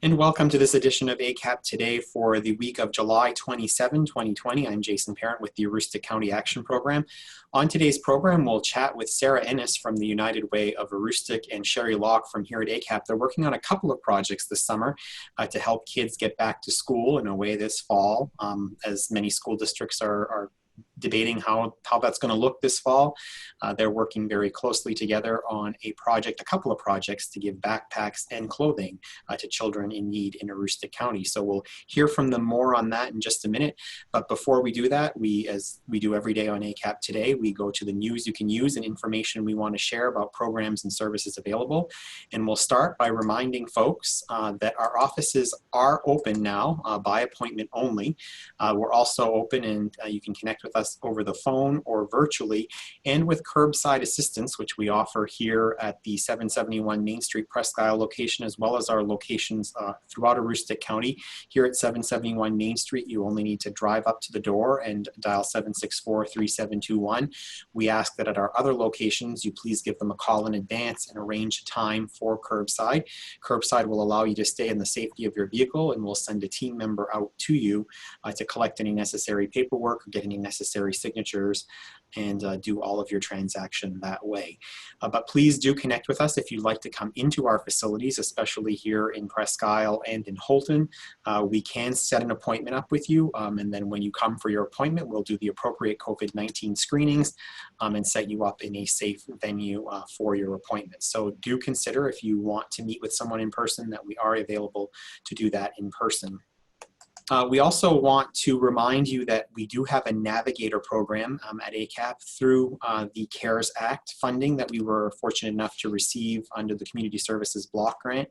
And welcome to this edition of ACAP Today for the week of July 27, 2020. I'm Jason Parent with the Aroostook County Action Program. On today's program, we'll chat with Sarah Ennis from the United Way of Aroostook and Sherry Locke from here at ACAP. They're working on a couple of projects this summer to help kids get back to school in a way this fall, as many school districts are debating how that's going to look this fall. They're working very closely together on a couple of projects to give backpacks and clothing to children in need in Aroostook County. So we'll hear from them more on that in just a minute. But before we do that, as we do every day on ACAP Today, we go to the news you can use and information we want to share about programs and services available. And we'll start by reminding folks that our offices are open now by appointment only. We're also open and you can connect with us over the phone or virtually, and with curbside assistance, which we offer here at the 771 Main Street Presque Isle location, as well as our locations throughout Aroostook County. Here at 771 Main Street, you only need to drive up to the door and dial 764-3721. We ask that at our other locations, you please give them a call in advance and arrange a time for curbside. Curbside will allow you to stay in the safety of your vehicle, and we'll send a team member out to you to collect any necessary paperwork or get any necessary signatures and do all of your transaction that way. But please do connect with us if you'd like to come into our facilities, especially here in Presque Isle and in Holton. We can set an appointment up with you, and then when you come for your appointment, we'll do the appropriate COVID-19 screenings and set you up in a safe venue for your appointment. So do consider, if you want to meet with someone in person, that we are available to do that in person. We also want to remind you that we do have a navigator program at ACAP through the CARES Act funding that we were fortunate enough to receive under the Community Services Block Grant.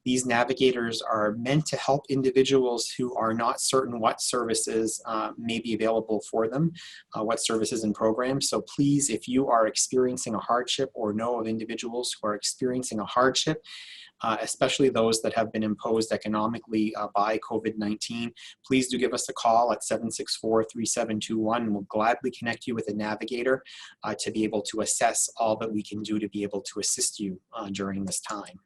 These navigators are meant to help individuals who are not certain what services may be available for them, what services and programs. So please, if you are experiencing a hardship or know of individuals who are experiencing a hardship, especially those that have been imposed economically by COVID-19, please do give us a call at 764-3721, and we'll gladly connect you with a navigator to be able to assess all that we can do to be able to assist you during this time.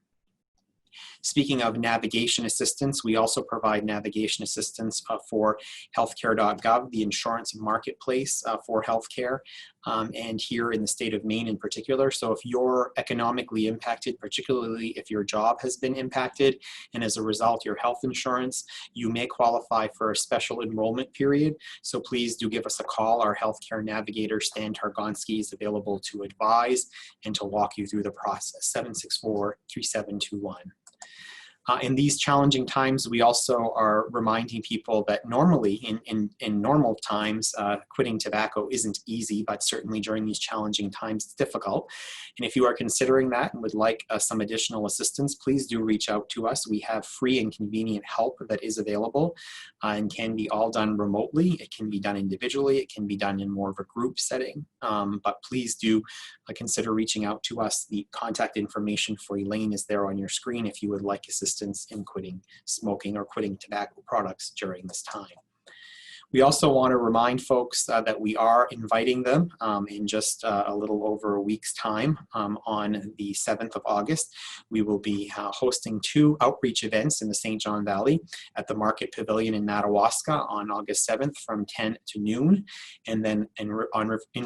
Speaking of navigation assistance, we also provide navigation assistance for healthcare.gov, the insurance marketplace for healthcare, and here in the state of Maine in particular. So if you're economically impacted, particularly if your job has been impacted, and as a result your health insurance, you may qualify for a special enrollment period. So please do give us a call. Our healthcare navigator, Stan Targonski, is available to advise and to walk you through the process. 764-3721. In these challenging times, we also are reminding people that normally, in normal times, quitting tobacco isn't easy, but certainly during these challenging times, it's difficult. And if you are considering that and would like some additional assistance, please do reach out to us. We have free and convenient help that is available and can be all done remotely. It can be done individually. It can be done in more of a group setting. But please do consider reaching out to us. The contact information for Elaine is there on your screen if you would like assistance in quitting smoking or quitting tobacco products during this time. We also want to remind folks that we are inviting them in just a little over a week's time. On the 7th of August, we will be hosting 2 outreach events in the St. John Valley at the Market Pavilion in Madawaska on August 7th from 10 to noon, and then in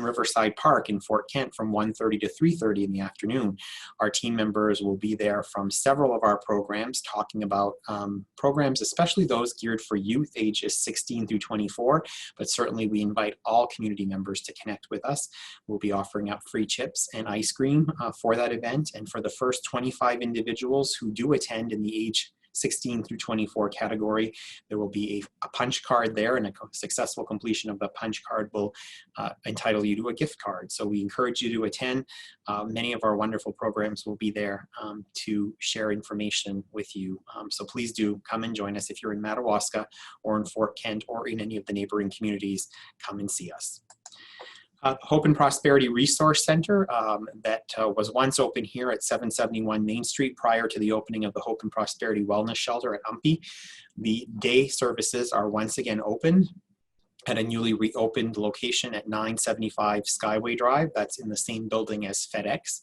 Riverside Park in Fort Kent from 1:30 to 3:30 in the afternoon. Our team members will be there from several of our programs, talking about programs, especially those geared for youth ages 16 through 24. But certainly we invite all community members to connect with us. We'll be offering up free chips and ice cream for that event. And for the first 25 individuals who do attend in the age 16 through 24 category, there will be a punch card there, and a successful completion of the punch card will entitle you to a gift card. So we encourage you to attend. Many of our wonderful programs will be there to share information with you. So please do come and join us. If you're in Madawaska or in Fort Kent or in any of the neighboring communities, come and see us. Hope and Prosperity Resource Center that was once open here at 771 Main Street prior to the opening of the Hope and Prosperity Wellness Shelter at Umpy. The day services are once again open. at a newly reopened location at 975 Skyway Drive. That's in the same building as FedEx.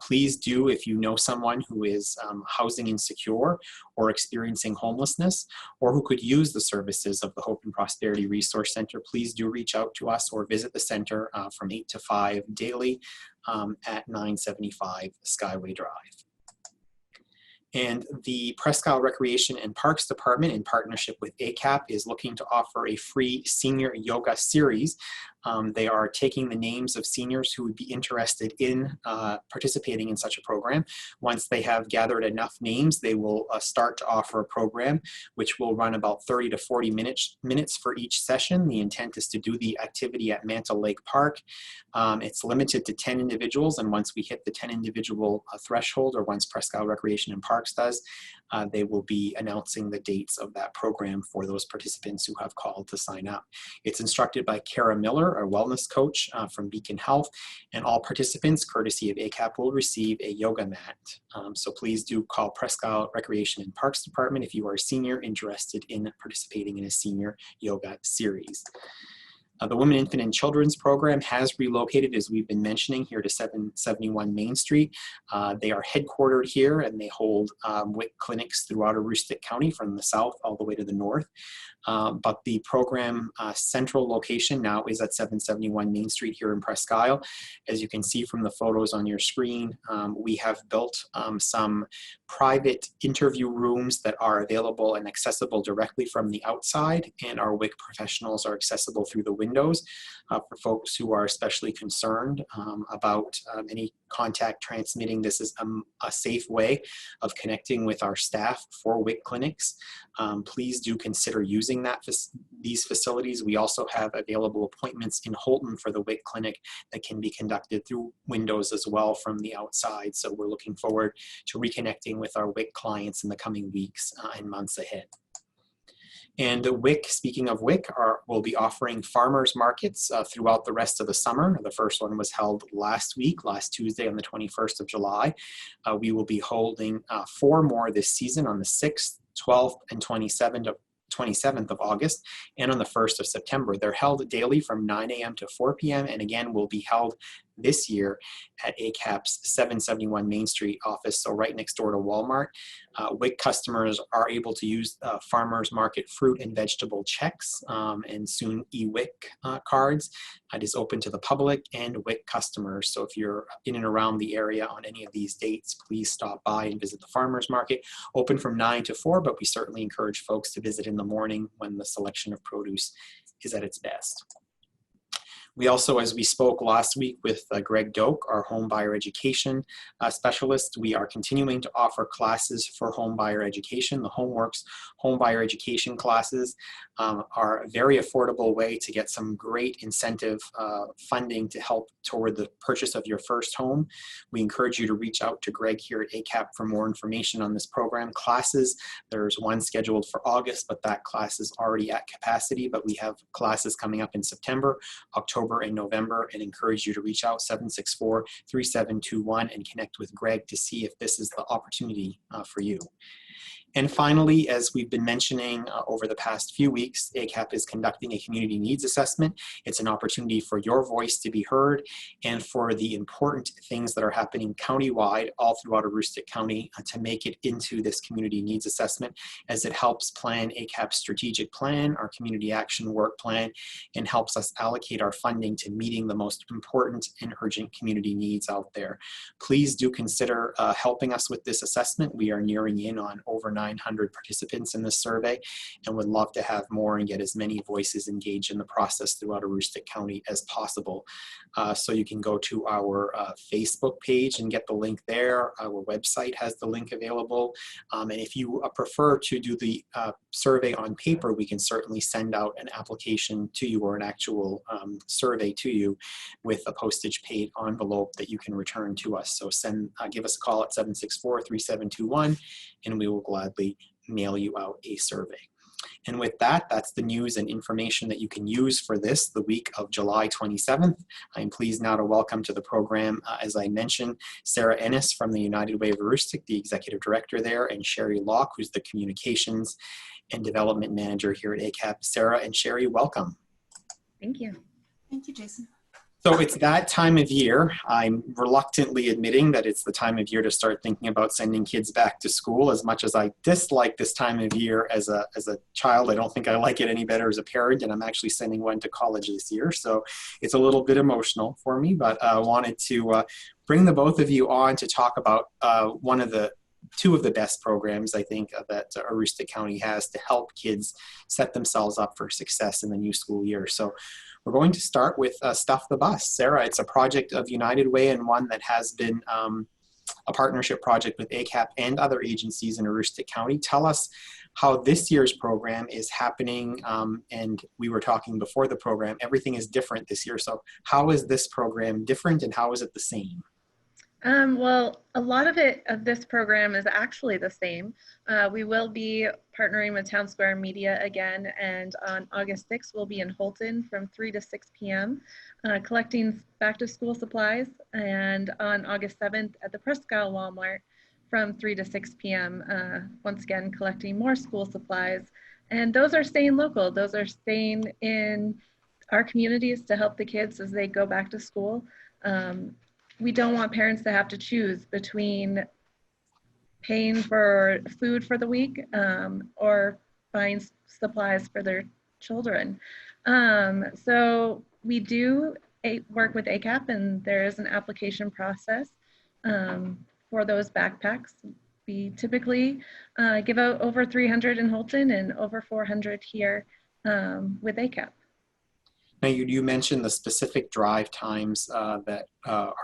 Please do, if you know someone who is housing insecure or experiencing homelessness, or who could use the services of the Hope and Prosperity Resource Center, please do reach out to us or visit the center from 8 to 5 daily at 975 Skyway Drive. And the Presque Isle Recreation and Parks Department, in partnership with ACAP, is looking to offer a free senior yoga series. They are taking the names of seniors who would be interested in participating in such a program. Once they have gathered enough names, they will start to offer a program which will run about 30 to 40 minutes for each session. The intent is to do the activity at Mantle Lake Park. It's limited to 10 individuals, and once we hit the 10 individual threshold, or once Presque Isle Recreation and Parks does, they will be announcing the dates of that program for those participants who have called to sign up. It's instructed by Kara Miller, our wellness coach from Beacon Health, and all participants, courtesy of ACAP, will receive a yoga mat. So please do call Presque Isle Recreation and Parks Department if you are a senior interested in participating in a senior yoga series. The Women, Infant, and Children's program has relocated, as we've been mentioning, here to 771 Main Street. They are headquartered here, and they hold WIC clinics throughout Aroostook County from the south all the way to the north. But the program central location now is at 771 Main Street here in Presque Isle. As you can see from the photos on your screen, we have built some private interview rooms that are available and accessible directly from the outside, and our WIC professionals are accessible through the windows for folks who are especially concerned about any contact transmitting. This is a safe way of connecting with our staff for WIC clinics. Please do consider using these facilities. We also have available appointments in Holton for the WIC clinic that can be conducted through windows as well from the outside. So we're looking forward to reconnecting with our WIC clients in the coming weeks and months ahead. And WIC, speaking of WIC, will be offering farmers markets throughout the rest of the summer. The first one was held last Tuesday on the 21st of July. We will be holding 4 more this season on the 6th, 12th, and 27th of August, and on the 1st of September. They're held daily from 9 a.m. to 4 p.m. and again will be held this year at ACAP's 771 Main Street office, so right next door to Walmart. WIC customers are able to use farmers market fruit and vegetable checks and soon e-WIC cards. It is open to the public and WIC customers. So if you're in and around the area on any of these dates, please stop by and visit the farmers market. Open from 9 to 4, but we certainly encourage folks to visit in the morning when the selection of produce is at its best. We also, as we spoke last week with Greg Doak, our home buyer education specialist, we are continuing to offer classes for home buyer education. The HomeWorks home buyer education classes are a very affordable way to get some great incentive funding to help toward the purchase of your first home. We encourage you to reach out to Greg here at ACAP for more information on this program. Classes, there's one scheduled for August, but that class is already at capacity, but we have classes coming up in September, October, and November, and encourage you to reach out 764-3721 and connect with Greg to see if this is the opportunity for you. And finally, as we've been mentioning over the past few weeks, ACAP is conducting a community needs assessment. It's an opportunity for your voice to be heard and for the important things that are happening countywide all throughout Aroostook County to make it into this community needs assessment, as it helps plan ACAP's strategic plan, our community action work plan, and helps us allocate our funding to meeting the most important and urgent community needs out there. Please do consider helping us with this assessment. We are nearing in on over 900 participants in this survey and would love to have more and get as many voices engaged in the process throughout Aroostook County as possible. So you can go to our Facebook page and get the link there. Our website has the link available. And if you prefer to do the survey on paper, we can certainly send out an application to you or an actual survey to you with a postage paid envelope that you can return to us. So give us a call at 764-3721 and we will gladly mail you out a survey. And with that, that's the news and information that you can use for the week of July 27th. I'm pleased now to welcome to the program, as I mentioned, Sarah Ennis from the United Way of Aroostook, the Executive Director there, and Sherry Locke, who's the Communications and Development Manager here at ACAP. Sarah and Sherry, welcome. Thank you. Thank you, Jason. So it's that time of year. I'm reluctantly admitting that it's the time of year to start thinking about sending kids back to school. As much as I dislike this time of year as a child, I don't think I like it any better as a parent, and I'm actually sending one to college this year. So it's a little bit emotional for me, but I wanted to bring the both of you on to talk about two of the best programs I think that Aroostook County has to help kids set themselves up for success in the new school year. So we're going to start with Stuff the Bus. Sarah, it's a project of United Way and one that has been a partnership project with ACAP and other agencies in Aroostook County. Tell us how this year's program is happening. And we were talking before the program, everything is different this year. So how is this program different and how is it the same? Well, a lot of this program is actually the same. We will be partnering with Town Square Media again, and on August 6th, we'll be in Holton from 3 to 6 p.m. Collecting back to school supplies, and on August 7th at the Presque Isle Walmart from 3 to 6 p.m. Once again, collecting more school supplies. And those are staying local. Those are staying in our communities to help the kids as they go back to school. We don't want parents to have to choose between paying for food for the week or buying supplies for their children. So we do work with ACAP, and there is an application process for those backpacks. We typically give out over 300 in Holton and over 400 here with ACAP. Now, you mentioned the specific drive times that are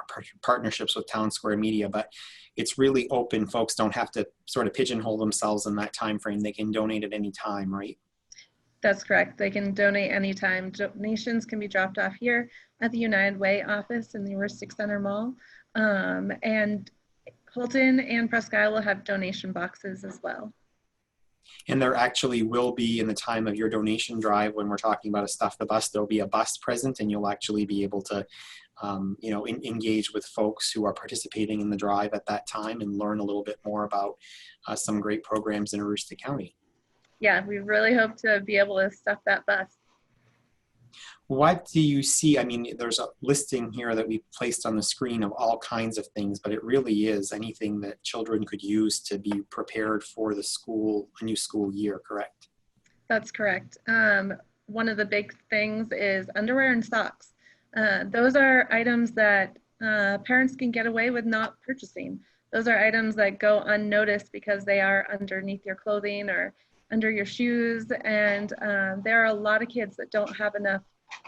partnerships with Town Square Media, but it's really open. Folks don't have to sort of pigeonhole themselves in that time frame. They can donate at any time, right? That's correct. They can donate anytime. Donations can be dropped off here at the United Way office in the Aroostook Center Mall. And Holton and Presque Isle will have donation boxes as well. And there actually will be, in the time of your donation drive, when we're talking about a Stuff the Bus, there'll be a bus present, and you'll actually be able to engage with folks who are participating in the drive at that time and learn a little bit more about some great programs in Aroostook County. Yeah, we really hope to be able to stuff that bus. What do you see? I mean, there's a listing here that we've placed on the screen of all kinds of things, but it really is anything that children could use to be prepared for the a new school year, correct? That's correct. One of the big things is underwear and socks. Those are items that parents can get away with not purchasing. Those are items that go unnoticed because they are underneath your clothing or under your shoes, and there are a lot of kids that don't have enough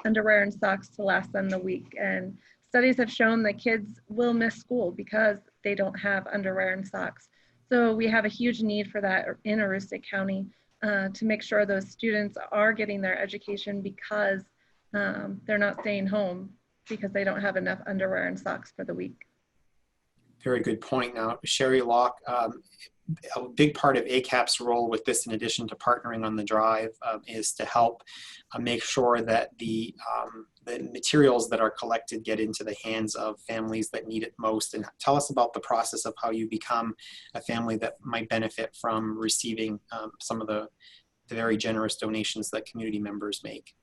underwear and socks to last them the week. And studies have shown that kids will miss school because they don't have underwear and socks. So we have a huge need for that in Aroostook County to make sure those students are getting their education because they're not staying home because they don't have enough underwear and socks for the week. Very good point. Now, Sherry, Locke, a big part of ACAP's role with this, in addition to partnering on the drive, is to help make sure that the materials that are collected get into the hands of families that need it most. And tell us about the process of how you become a family that might benefit from receiving some of the very generous donations that community members make.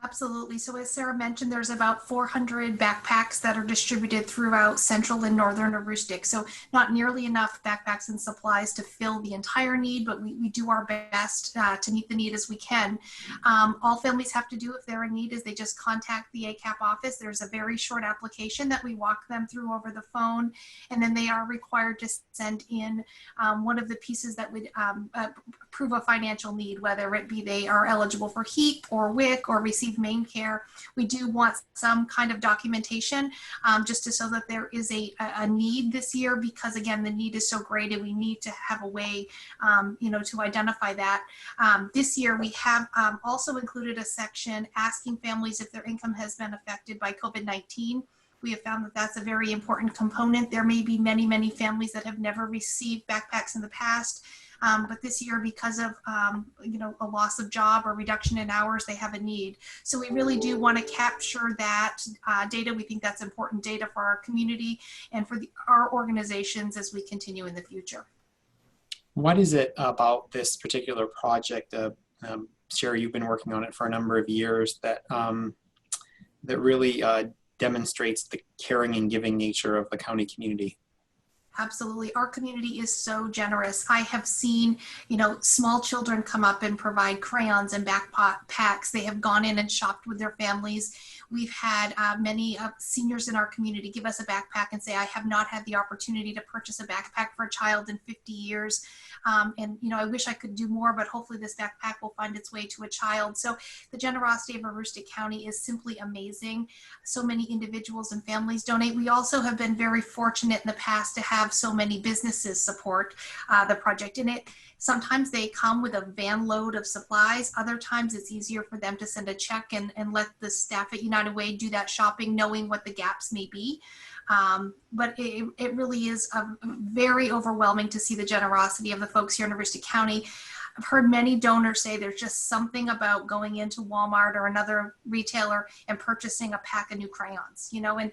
Absolutely. So as Sarah mentioned, there's about 400 backpacks that are distributed throughout central and northern Aroostook. So not nearly enough backpacks and supplies to fill the entire need, but we do our best to meet the need as we can. All families have to do if they're in need is they just contact the ACAP office. There's a very short application that we walk them through over the phone, and then they are required to send in one of the pieces that would prove a financial need, whether it be they are eligible for HEAP or WIC or receive main care. We do want some kind of documentation just to show that there is a need this year, because again, the need is so great and we need to have a way to identify that. This year we have also included a section asking families if their income has been affected by COVID-19. We have found that that's a very important component. There may be many, many families that have never received backpacks in the past. But this year, because of a loss of job or reduction in hours, they have a need. So we really do want to capture that data. We think that's important data for our community and for our organizations as we continue in the future. What is it about this particular project, Sherry, you've been working on it for a number of years, that that really demonstrates the caring and giving nature of the county community. Absolutely. Our community is so generous. I have seen, small children come up and provide crayons and backpacks. They have gone in and shopped with their families. We've had many seniors in our community give us a backpack and say, I have not had the opportunity to purchase a backpack for a child in 50 years. I wish I could do more, but hopefully this backpack will find its way to a child. So the generosity of Aroostook County is simply amazing. So many individuals and families donate. We also have been very fortunate in the past to have so many businesses support the project. And sometimes they come with a van load of supplies. Other times it's easier for them to send a check and let the staff at United Way do that shopping, knowing what the gaps may be. But it really is very overwhelming to see the generosity of the folks here in Aroostook County. I've heard many donors say there's just something about going into Walmart or another retailer and purchasing a pack of new crayons, and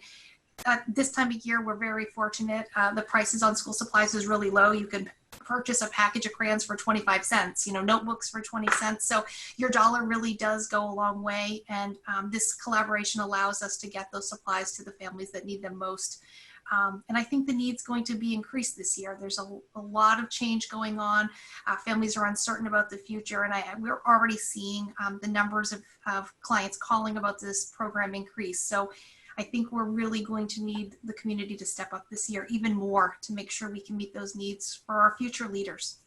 this time of year, we're very fortunate. The prices on school supplies is really low. You can purchase a package of crayons for 25 cents, notebooks for 20 cents. So your dollar really does go a long way. And this collaboration allows us to get those supplies to the families that need them most. And I think the need's going to be increased this year. There's a lot of change going on. Families are uncertain about the future. And we're already seeing the numbers of clients calling about this program increase. So I think we're really going to need the community to step up this year even more to make sure we can meet those needs for our future leaders.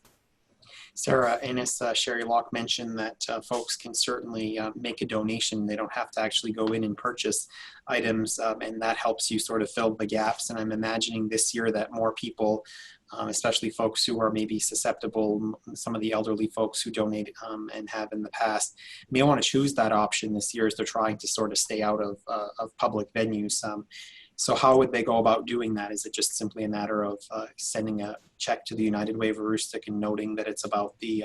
Sarah, Ennis, Sherry, Locke mentioned that folks can certainly make a donation. They don't have to actually go in and purchase items, and that helps you sort of fill the gaps. And I'm imagining this year that more people, especially folks who are maybe susceptible, some of the elderly folks who donate and have in the past, may want to choose that option this year as they're trying to sort of stay out of public venues. So how would they go about doing that? Is it just simply a matter of sending a check to the United Way of Aroostook and noting that it's about the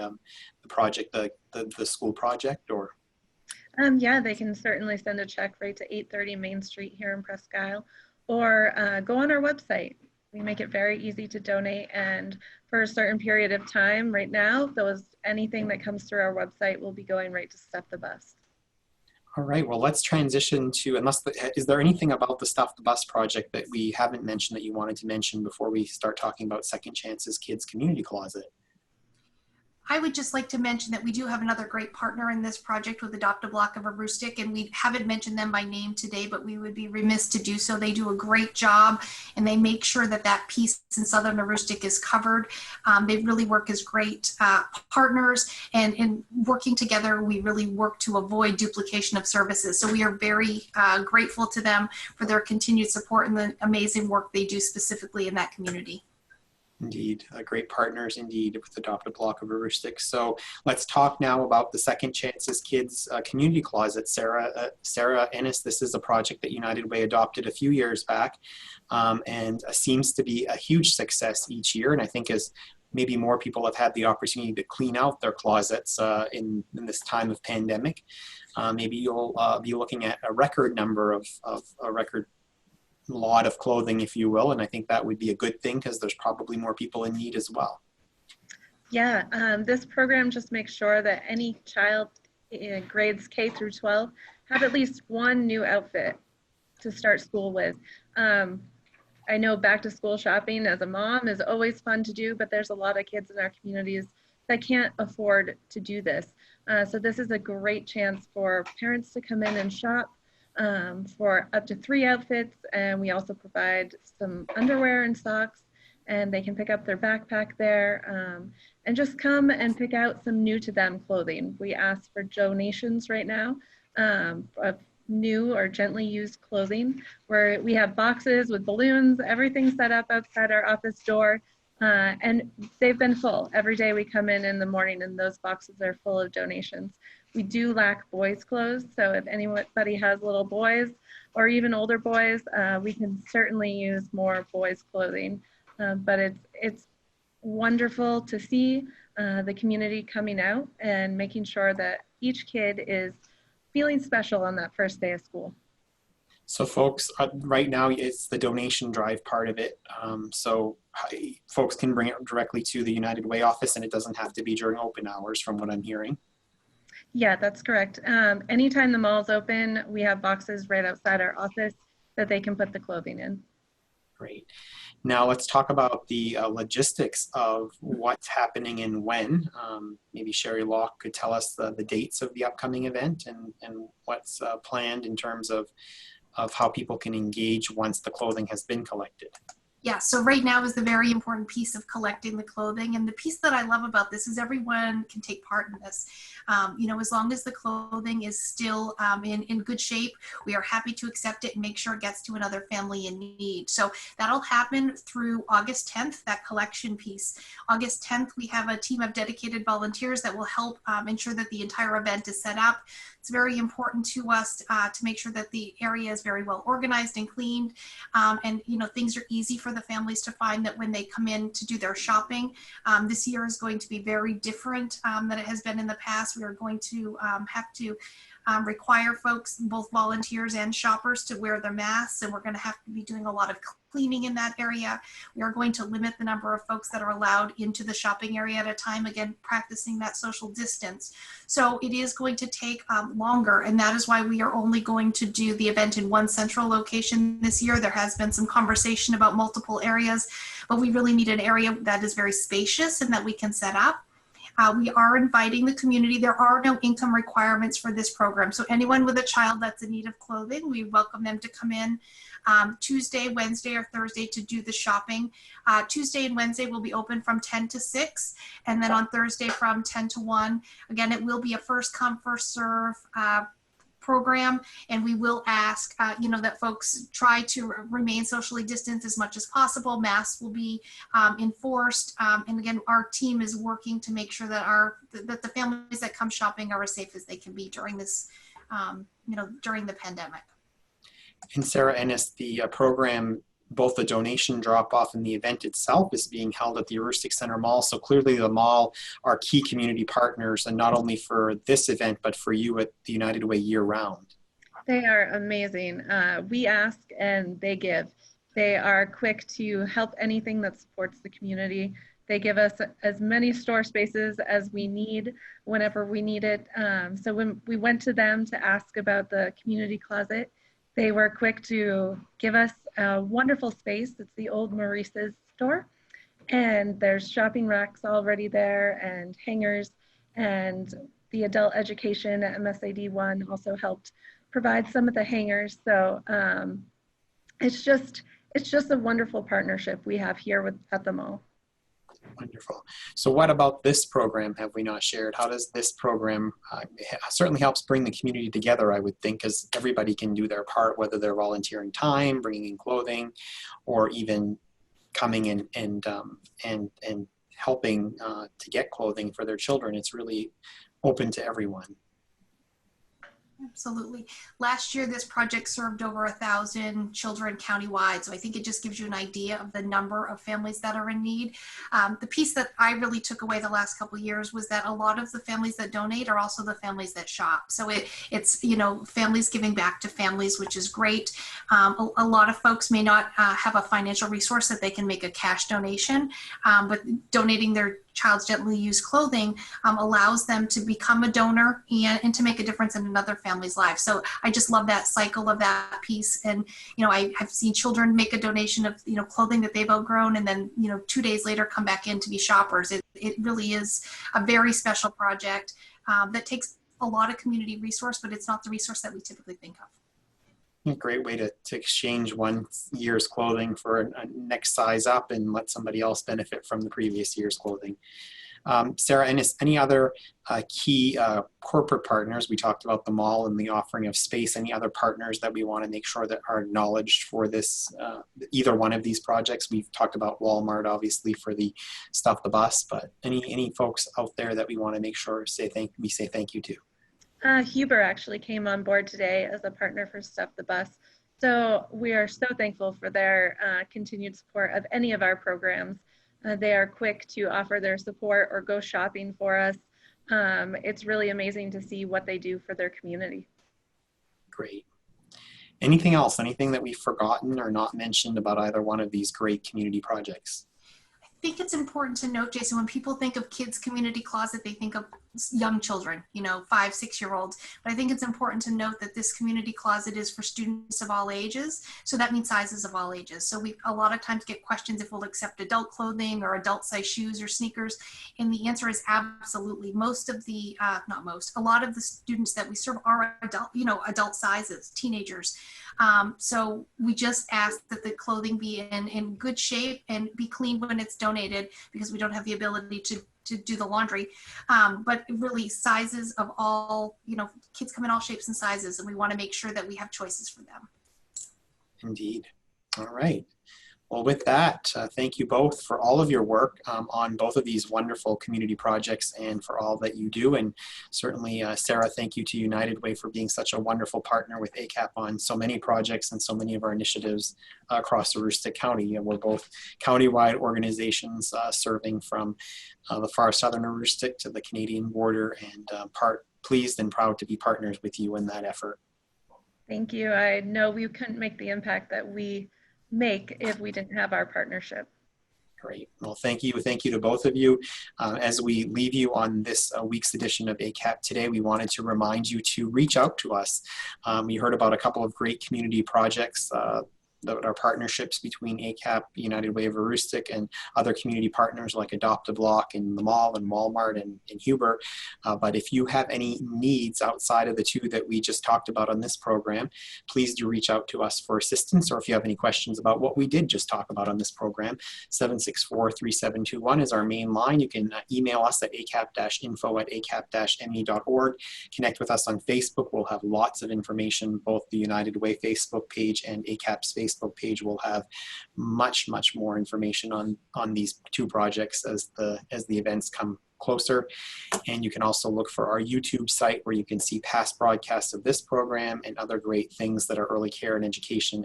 project, the school project, or? Yeah, they can certainly send a check right to 830 Main Street here in Presque Isle, or go on our website. We make it very easy to donate, and for a certain period of time right now, anything that comes through our website will be going right to Stuff the Bus. All right, well, let's transition to, is there anything about the Stuff the Bus project that we haven't mentioned that you wanted to mention before we start talking about Second Chances Kids Community Closet? I would just like to mention that we do have another great partner in this project with Adopt a Block of Aroostook, and we haven't mentioned them by name today, but we would be remiss to do so. They do a great job, and they make sure that that piece in Southern Aroostook is covered. They really work as great partners, and in working together, we really work to avoid duplication of services. So we are very grateful to them for their continued support and the amazing work they do specifically in that community. Indeed, great partners indeed with Adopt a Block of Aroostook. So let's talk now about the Second Chances Kids Community Closet. Sarah Ennis, this is a project that United Way adopted a few years back, and seems to be a huge success each year. And I think as maybe more people have had the opportunity to clean out their closets in this time of pandemic, maybe you'll be looking at a record number of a record lot of clothing, if you will, and I think that would be a good thing because there's probably more people in need as well. Yeah, this program just makes sure that any child in grades K through 12 have at least one new outfit to start school with. I know back to school shopping as a mom is always fun to do, but there's a lot of kids in our communities that can't afford to do this. So this is a great chance for parents to come in and shop for up to 3 outfits, and we also provide some underwear and socks, and they can pick up their backpack there and just come and pick out some new to them clothing. We ask for donations right now of new or gently used clothing, where we have boxes with balloons, everything set up outside our office door, and they've been full. Every day we come in the morning and those boxes are full of donations. We do lack boys' clothes, so if anybody has little boys or even older boys, we can certainly use more boys' clothing. But it's wonderful to see the community coming out and making sure that each kid is feeling special on that first day of school. So folks, right now it's the donation drive part of it. So folks can bring it directly to the United Way office, and it doesn't have to be during open hours from what I'm hearing. Yeah, that's correct. Anytime the mall's open, we have boxes right outside our office that they can put the clothing in. Great. Now let's talk about the logistics of what's happening and when. Maybe Sherry Locke could tell us the dates of the upcoming event and what's planned in terms of how people can engage once the clothing has been collected. Yeah, so right now is the very important piece of collecting the clothing. And the piece that I love about this is everyone can take part in this. You know, as long as the clothing is still in good shape, we are happy to accept it and make sure it gets to another family in need. So that'll happen through August 10th, that collection piece. August 10th, we have a team of dedicated volunteers that will help ensure that the entire event is set up. It's very important to us to make sure that the area is very well organized and cleaned, and you know, things are easy for the families to find that when they come in to do their shopping. This year is going to be very different than it has been in the past. We are going to have to require folks, both volunteers and shoppers, to wear their masks, and we're going to have to be doing a lot of cleaning in that area. We are going to limit the number of folks that are allowed into the shopping area at a time, again, practicing that social distance. So it is going to take longer, and that is why we are only going to do the event in one central location this year. There has been some conversation about multiple areas, but we really need an area that is very spacious and that we can set up. We are inviting the community. There are no income requirements for this program. So anyone with a child that's in need of clothing, we welcome them to come in Tuesday, Wednesday, or Thursday to do the shopping. Tuesday and Wednesday will be open from 10 to 6, and then on Thursday from 10 to 1. Again, it will be a first come, first serve program, and we will ask you know, that folks try to remain socially distanced as much as possible. Masks will be enforced, and again, our team is working to make sure that that the families that come shopping are as safe as they can be during this you know, during the pandemic. And Sarah, Ennis, the program, both the donation drop-off and the event itself, is being held at the Aroostook Centre Mall. So clearly the mall are key community partners, and not only for this event, but for you at the United Way year-round. They are amazing. We ask and they give. They are quick to help anything that supports the community. They give us as many store spaces as we need whenever we need it. So when we went to them to ask about the community closet, they were quick to give us a wonderful space. It's the old Maurice's store, and there's shopping racks already there and hangers, and the adult education at MSAD1 also helped provide some of the hangers. So it's just a wonderful partnership we have here at the mall. Wonderful. So what about this program have we not shared? How does this program certainly helps bring the community together, I would think, because everybody can do their part, whether they're volunteering time, bringing in clothing, or even coming in and helping to get clothing for their children. It's really open to everyone. Absolutely. Last year, this project served over 1,000 children countywide. So I think it just gives you an idea of the number of families that are in need. The piece that I really took away the last couple of years was that a lot of the families that donate are also the families that shop. So it's, you know, families giving back to families, which is great. A lot of folks may not have a financial resource that they can make a cash donation, but donating their child's gently used clothing allows them to become a donor and to make a difference in another family's life. So I just love that cycle of that piece. And, you know, I have seen children make a donation of, you know, clothing that they've outgrown, and then, you know, 2 days later come back in to be shoppers. It really is a very special project that takes a lot of community resource, but it's not the resource that we typically think of. A great way to exchange one year's clothing for a next size up and let somebody else benefit from the previous year's clothing. Sarah, Ennis, any other key corporate partners? We talked about the mall and the offering of space. Any other partners that we want to make sure that are acknowledged for this, either one of these projects? We've talked about Walmart, obviously, for the Stuff the Bus, but any folks out there that we want to make sure we say thank you to? Huber actually came on board today as a partner for Stuff the Bus. So we are so thankful for their continued support of any of our programs. They are quick to offer their support or go shopping for us. It's really amazing to see what they do for their community. Great. Anything else? Anything that we've forgotten or not mentioned about either one of these great community projects? think it's important to note, Jason, when people think of kids community closet, they think of young children, 5, 6-year-olds. But I think it's important to note that this community closet is for students of all ages. So that means sizes of all ages. So we a lot of times get questions if we'll accept adult clothing or adult size shoes or sneakers. And the answer is absolutely. Most of the, not most, a lot of the students that we serve are adult, adult sizes, teenagers. So we just ask that the clothing be in good shape and be clean when it's donated, because we don't have the ability to do the laundry. But really sizes of all, kids come in all shapes and sizes, and we want to make sure that we have choices for them. Indeed. All right. Well, with that, thank you both for all of your work on both of these wonderful community projects and for all that you do. And certainly, Sarah, thank you to United Way for being such a wonderful partner with ACAP on so many projects and so many of our initiatives across Aroostook County. And we're both countywide organizations serving from the far southern Aroostook to the Canadian border, and pleased and proud to be partners with you in that effort. Thank you. I know we couldn't make the impact that we make if we didn't have our partnership. Great. Well, thank you. Thank you to both of you. As we leave you on this week's edition of ACAP Today, we wanted to remind you to reach out to us. We heard about a couple of great community projects that are partnerships between ACAP, United Way of Aroostook, and other community partners like Adopt a Block and the Mall and Walmart and Huber. But if you have any needs outside of the two that we just talked about on this program, please do reach out to us for assistance, or if you have any questions about what we did just talk about on this program, 764-3721 is our main line. You can email us at acap-info@acap-me.org. Connect with us on Facebook. We'll have lots of information. Both the United Way Facebook page and ACAP's Facebook page will have much more information on these two projects as the events come closer. And you can also look for our YouTube site, where you can see past broadcasts of this program and other great things that our early care and education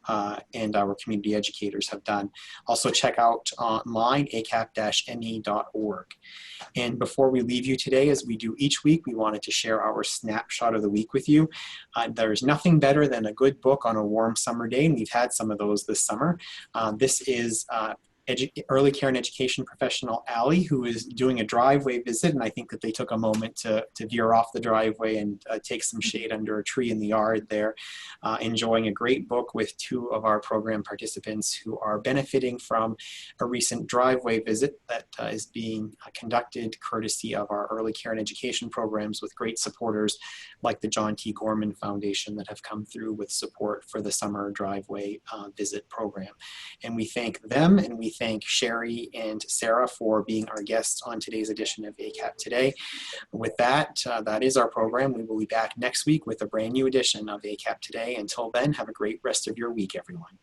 and our community educators have done. Also check out online acap-me.org. And before we leave you today, as we do each week, we wanted to share our snapshot of the week with you. There's nothing better than a good book on a warm summer day, and we've had some of those this summer. This is early care and education professional Allie, who is doing a driveway visit, and I think that they took a moment to veer off the driveway and take some shade under a tree in the yard there, enjoying a great book with two of our program participants who are benefiting from a recent driveway visit that is being conducted courtesy of our early care and education programs, with great supporters like the John T. Gorman Foundation that have come through with support for the summer driveway visit program. And we thank them, and we thank Sherry and Sarah for being our guests on today's edition of ACAP Today. With that, that is our program. We will be back next week with a brand new edition of ACAP Today. Until then, have a great rest of your week, everyone.